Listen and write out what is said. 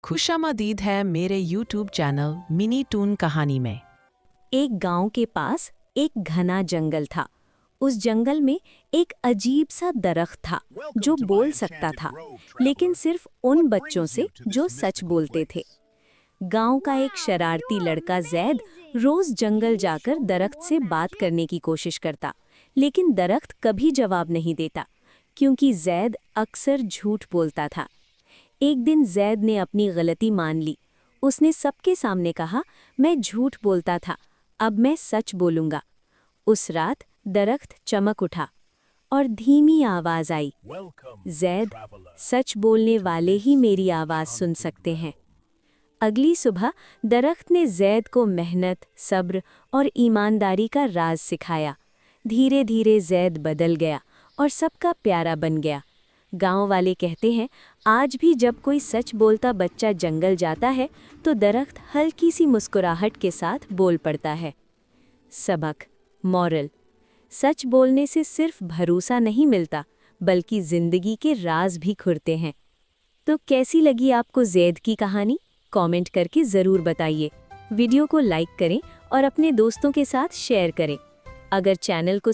खुशामदीद है मेरे YouTube channel mini twin कहानी में। एक गांव के पास एक घना जंगल था। उस जंगल में एक अजीब सा दरख्त था जो बोल सकता था, लेकिन सिर्फ उन बच्चों से जो सच बोलते थे। गांव का एक शरारती लड़का जैद रोज जंगल जाकर दरख्त से बात करने की कोशिश करता, लेकिन दरख्त कभी जवाब नहीं देता, क्योंकि जैद अक्सर झूठ बोलता था। एक दिन जैद ने अपनी गलती मान ली। उसने सबके सामने कहा, मैं झूठ बोलता था, अब मैं सच बोलूंगा। उस रात दरख्त चमक उठा और धीमी आवाज आई, जैद, सच बोलने वाले ही मेरी आवाज सुन सकते हैं। अगली सुबह दरख्त ने जैद को मेहनत, सब्र और ईमानदारी का राज सिखाया। धीरे धीरे जैद बदल गया और सबका प्यारा बन गया। गांव वाले कहते हैं, आज भी जब कोई सच बोलता बच्चा जंगल जाता है तो दरख्त हल्की सी मुस्कुराहट के साथ बोल पड़ता है। सबक, मॉरल: सच बोलने से सिर्फ भरोसा नहीं मिलता, बल्कि जिंदगी के राज भी खुलते हैं। तो कैसी लगी आपको जैद की कहानी? कमेंट करके ज़रूर बताइए। वीडियो को लाइक करें और अपने दोस्तों के साथ शेयर करें। अगर चैनल को